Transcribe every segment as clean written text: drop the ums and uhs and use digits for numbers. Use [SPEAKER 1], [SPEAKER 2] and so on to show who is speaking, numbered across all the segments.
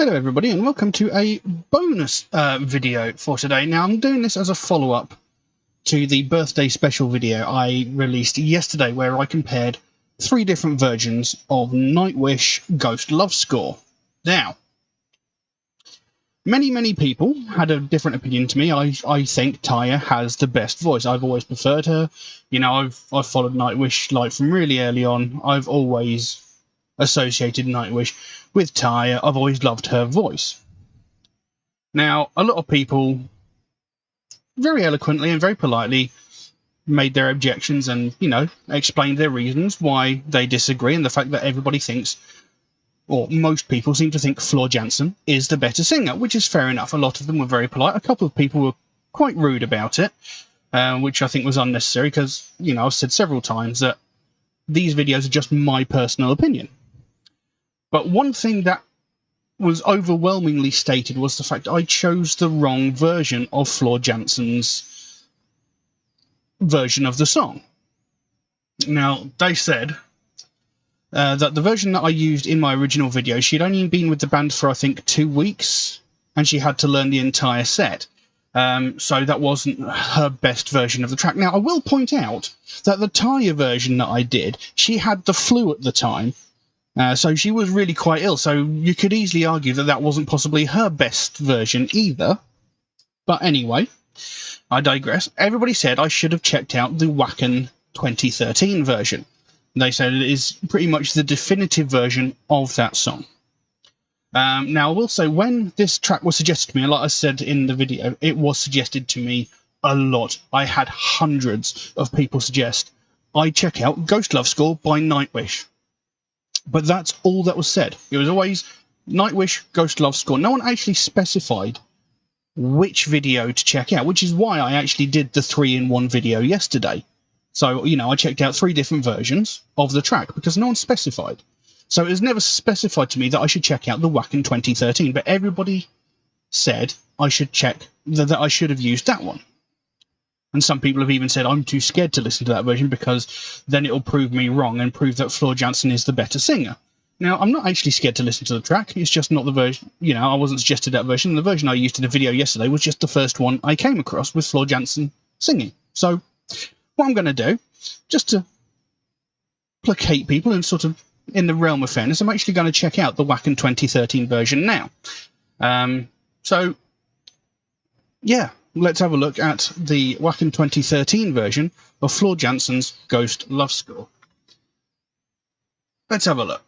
[SPEAKER 1] Hello everybody and welcome to a bonus video for today. Now I'm doing this as a follow-up to the birthday special video I released yesterday where I compared 3 different versions of Nightwish Ghost Love Score. Now, many people had a different opinion to me. I think Taya has the best voice. I've always preferred her. You know, I've followed Nightwish like from really early on. I've always associated Nightwish with Taya. I've always loved her voice. Now, a lot of people very eloquently and very politely made their objections and, you know, explained their reasons why they disagree, and the fact that everybody thinks, or most people seem to think, Floor Jansen is the better singer, which is fair enough. A lot of them were very polite. A couple of people were quite rude about it, which I think was unnecessary because, you know, I've said several times that these videos are just my personal opinion. But one thing that was overwhelmingly stated was the fact I chose the wrong version of Floor Jansen's version of the song. Now, they said that the version that I used in my original video, she'd only been with the band for, I think, 2 weeks, and she had to learn the entire set. So that wasn't her best version of the track. Now, I will point out that the Taya version that I did, she had the flu at the time, so she was really quite ill, so you could easily argue that that wasn't possibly her best version either. But anyway, I digress. Everybody said I should have checked out the Wacken 2013 version. They said it is pretty much the definitive version of that song. Now, I will say, when this track was suggested to me, like I said in the video, it was suggested to me a lot. I had hundreds of people suggest I check out Ghost Love Score by Nightwish. But that's all that was said. It was always Nightwish, Ghost Love Score. No one actually specified which video to check out, which is why I actually did the 3-in-1 video yesterday. So, you know, I checked out 3 different versions of the track because no one specified. So it was never specified to me that I should check out the Wacken 2013, but everybody said I should check that I should have used that one. And some people have even said I'm too scared to listen to that version because then it'll prove me wrong and prove that Floor Jansen is the better singer. Now, I'm not actually scared to listen to the track. It's just not the version, you know, I wasn't suggested that version. The version I used in the video yesterday was just the first one I came across with Floor Jansen singing. So what I'm going to do, just to placate people and sort of in the realm of fairness, I'm actually going to check out the Wacken 2013 version now. So, yeah. Let's have a look at the Wacken 2013 version of Floor Jansen's Ghost Love Score. Let's have a look.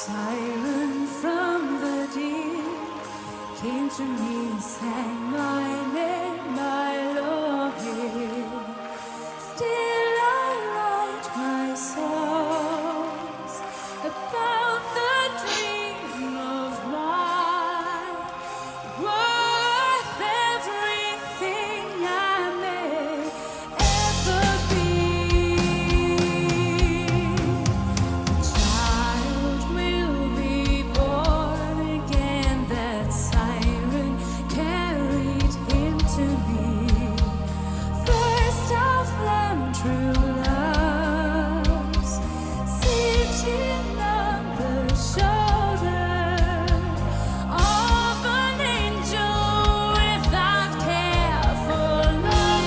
[SPEAKER 2] siren from the deep came to me, sang my name, my Lord. Still I write my songs about the dream of mine, worth everything I may ever be. The child will be born again, that siren carried him to me. First of them true loves, sitting on the shoulder of an angel without care for love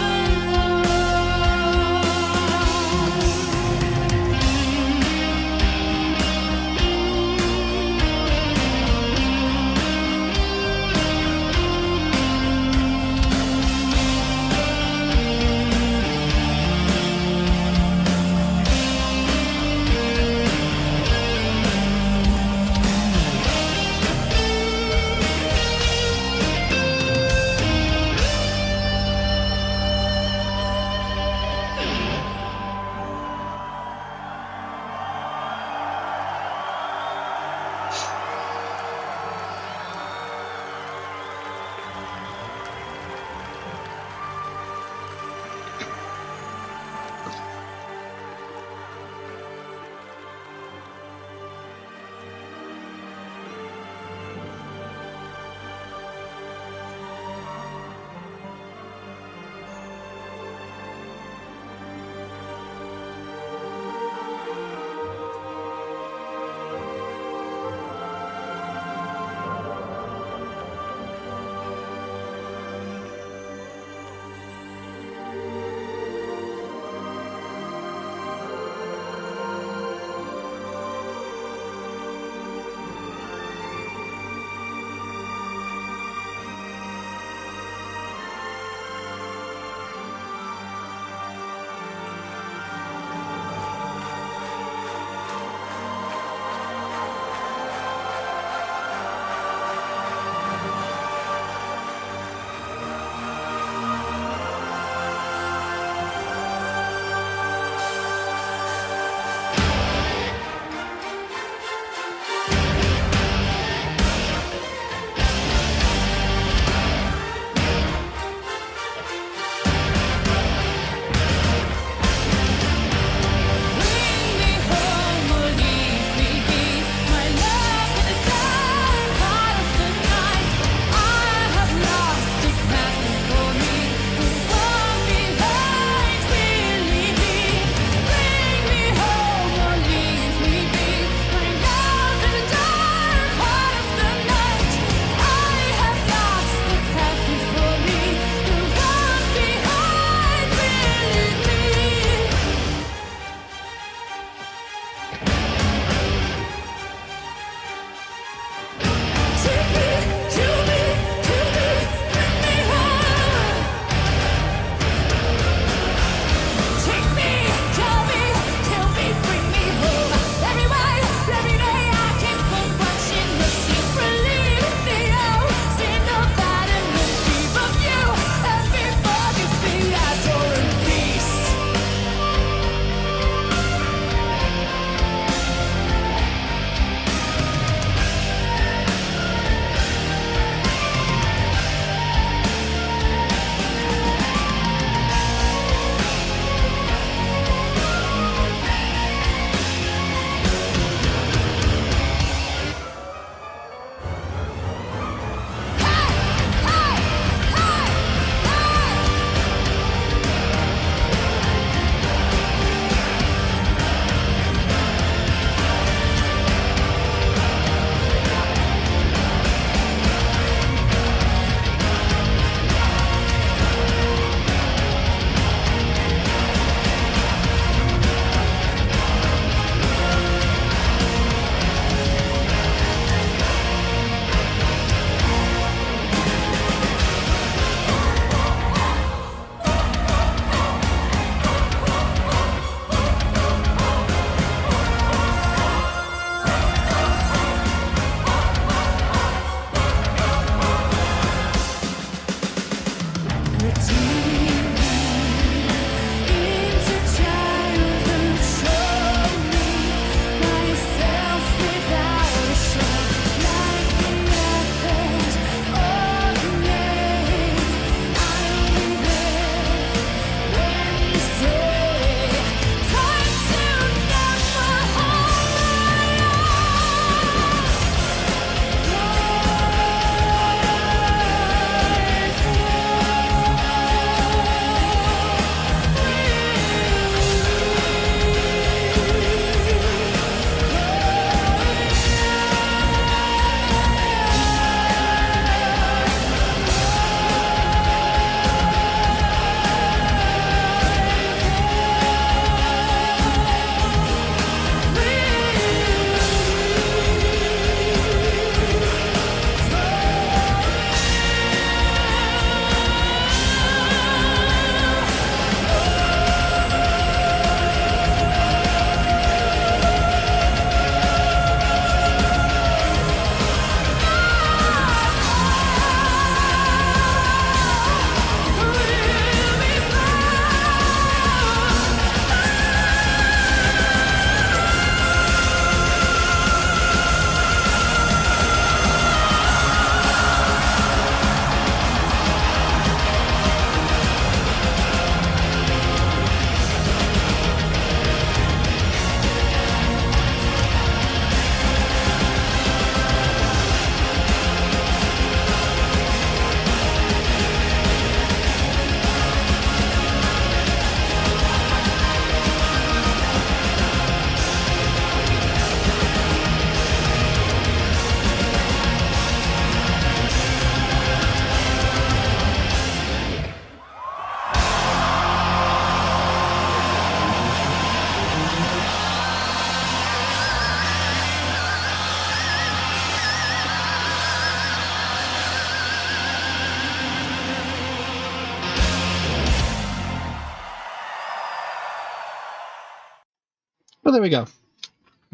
[SPEAKER 1] But there we go.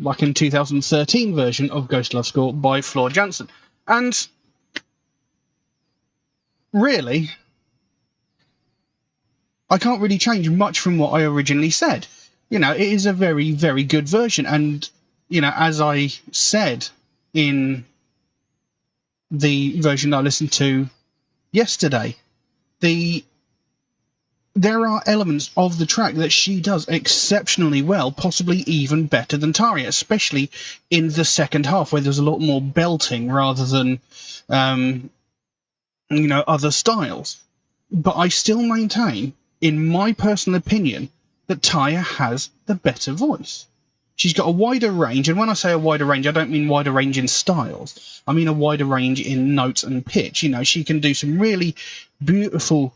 [SPEAKER 1] Wacken 2013 version of Ghost Love Score by Floor Jansen. And really, I can't really change much from what I originally said. You know, it is a very, very good version. And, you know, as I said in the version I listened to yesterday, there are elements of the track that she does exceptionally well, possibly even better than Tarja, especially in the second half, where there's a lot more belting rather than, you know, other styles. But I still maintain, in my personal opinion, that Tarja has the better voice. She's got a wider range, and when I say a wider range, I don't mean wider range in styles. I mean a wider range in notes and pitch. You know, she can do some really beautiful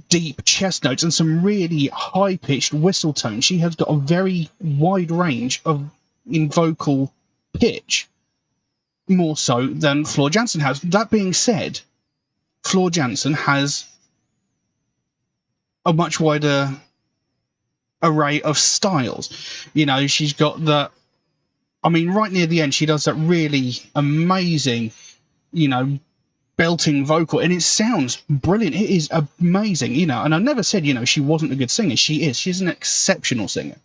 [SPEAKER 1] deep chest notes and some really high-pitched whistle tones. She has got a very wide range in vocal pitch, more so than Floor Jansen has. That being said, Floor Jansen has a much wider array of styles. You know, she's got the... I mean, right near the end, she does that really amazing, you know, belting vocal, and it sounds brilliant. It is amazing, you know, and I never said, you know, she wasn't a good singer. She is. She's an exceptional singer.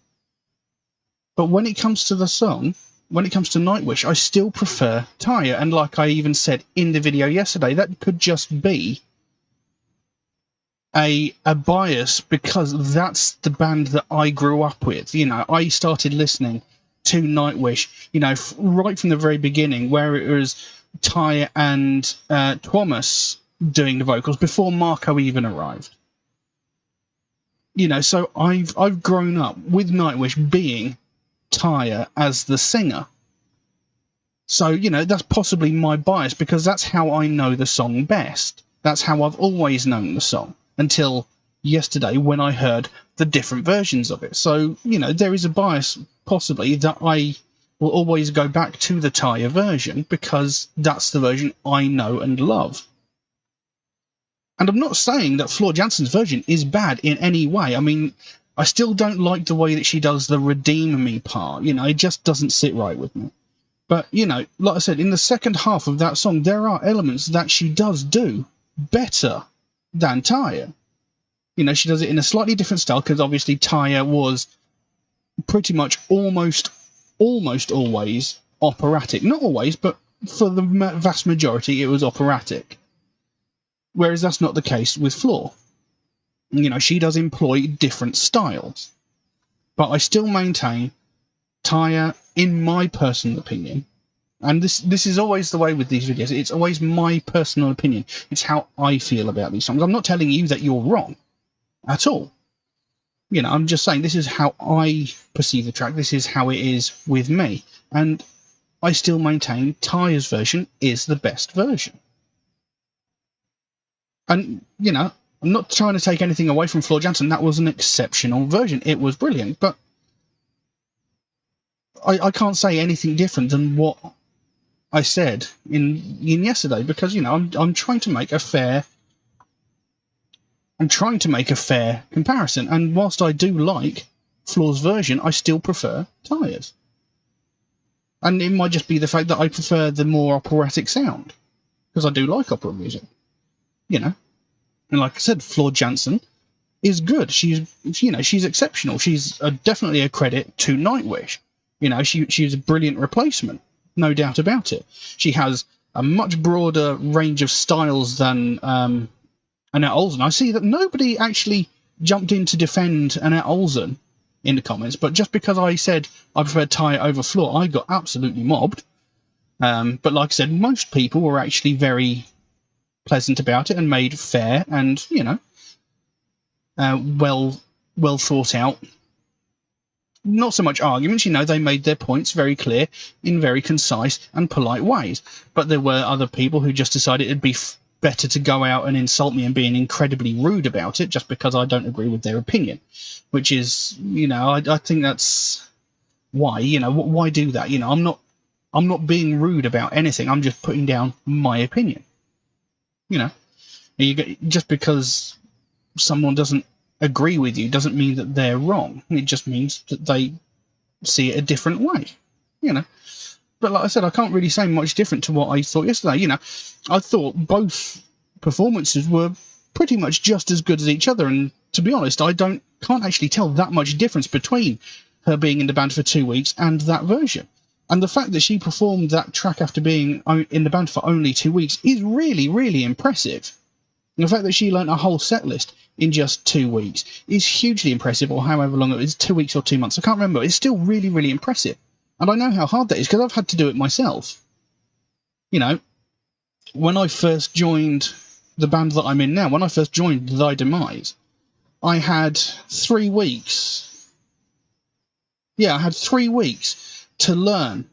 [SPEAKER 1] But when it comes to the song, when it comes to Nightwish, I still prefer Tarja. And like I even said in the video yesterday, that could just be a bias because that's the band that I grew up with. You know, I started listening to Nightwish, you know, right from the very beginning, where it was Tarja and Thomas doing the vocals before Marco even arrived. You know, so I've grown up with Nightwish being Tarja as the singer. So, you know, that's possibly my bias because that's how I know the song best. That's how I've always known the song until yesterday when I heard the different versions of it. So, you know, there is a bias possibly that I will always go back to the Tarja version because that's the version I know and love. And I'm not saying that Floor Jansen's version is bad in any way. I mean, I still don't like the way that she does the redeem me part. You know, it just doesn't sit right with me. But, you know, like I said, in the second half of that song, there are elements that she does do better than Tarja. You know, she does it in a slightly different style because obviously Tarja was pretty much almost always operatic. Not always, but for the vast majority, it was operatic. Whereas that's not the case with Floor. You know, she does employ different styles. But I still maintain Tarja, in my personal opinion, and this is always the way with these videos, it's always my personal opinion. It's how I feel about these songs. I'm not telling you that you're wrong at all. You know, I'm just saying this is how I perceive the track. This is how it is with me. And I still maintain Tarja's version is the best version. And, you know, I'm not trying to take anything away from Floor Jansen. That was an exceptional version. It was brilliant. But I can't say anything different than what I said in yesterday because, you know, I'm trying to make a fair... I'm trying to make a fair comparison, and whilst I do like Floor's version, I still prefer Tarja's. And it might just be the fact that I prefer the more operatic sound, because I do like opera music, you know. And like I said, Floor Jansen is good. She's, you know, she's exceptional. She's definitely a credit to Nightwish. You know, she's a brilliant replacement, no doubt about it. She has a much broader range of styles than Annette Olsen. I see that nobody actually jumped in to defend Annette Olsen in the comments, but just because I said I prefer Tarja over Floor, I got absolutely mobbed. But like I said, most people were actually very pleasant about it and made fair and, you know, well thought out. Not so much arguments, you know, they made their points very clear in very concise and polite ways. But there were other people who just decided it'd be better to go out and insult me and being incredibly rude about it just because I don't agree with their opinion, which is, you know, I think that's why, you know, why do that? You know, I'm not being rude about anything. I'm just putting down my opinion. You know, just because someone doesn't agree with you doesn't mean that they're wrong. It just means that they see it a different way, you know. But like I said, I can't really say much different to what I thought yesterday. You know, I thought both performances were pretty much just as good as each other, and to be honest, I can't actually tell that much difference between her being in the band for 2 weeks and that version. And the fact that she performed that track after being in the band for only 2 weeks is really, really impressive. And the fact that she learnt a whole set list in just 2 weeks is hugely impressive, or however long it was, 2 weeks or 2 months, I can't remember. It's still really, really impressive. And I know how hard that is because I've had to do it myself. You know, when I first joined the band that I'm in now, when I first joined Thy Demise, I had 3 weeks. Yeah, I had 3 weeks to learn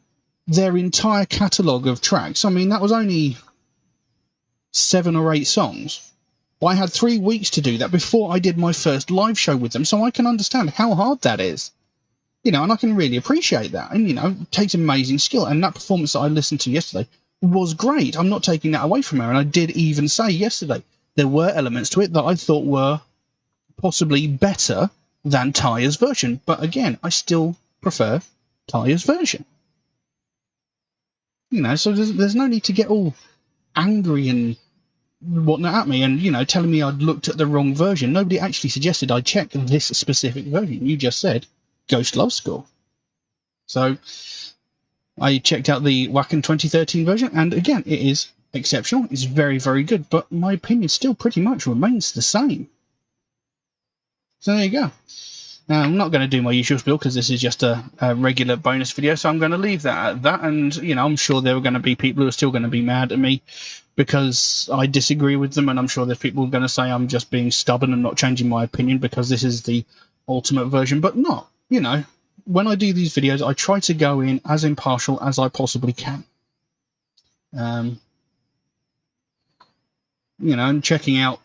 [SPEAKER 1] their entire catalogue of tracks. I mean, that was only 7 or 8 songs. But I had 3 weeks to do that before I did my first live show with them, so I can understand how hard that is. You know, and I can really appreciate that. And, you know, it takes amazing skill. And that performance that I listened to yesterday was great. I'm not taking that away from her. And I did even say yesterday there were elements to it that I thought were possibly better than Taya's version. But again, I still prefer Taya's version. You know, so there's no need to get all angry and whatnot at me and, you know, telling me I'd looked at the wrong version. Nobody actually suggested I check this specific version. You just said Ghost Love Score. So I checked out the Wacken 2013 version, and again, it is exceptional. It's very, very good, but my opinion still pretty much remains the same. So there you go. Now, I'm not going to do my usual spiel because this is just a regular bonus video, so I'm going to leave that at that. And, you know, I'm sure there are going to be people who are still going to be mad at me because I disagree with them, and I'm sure there's people going to say I'm just being stubborn and not changing my opinion because this is the ultimate version, but not. You know, when I do these videos, I try to go in as impartial as I possibly can. You know, and checking out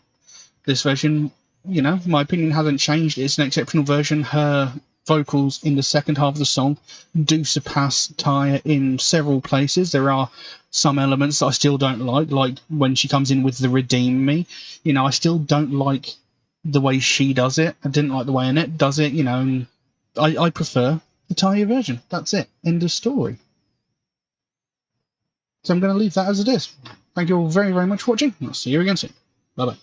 [SPEAKER 1] this version, you know, my opinion hasn't changed. It's an exceptional version. Her vocals in the second half of the song do surpass Taya in several places. There are some elements that I still don't like when she comes in with the Redeem Me. You know, I still don't like the way she does it. I didn't like the way Annette does it, you know, and I prefer the Taya version. That's it. End of story. So I'm going to leave that as it is. Thank you all very, very much for watching. I'll see you again soon. Bye-bye.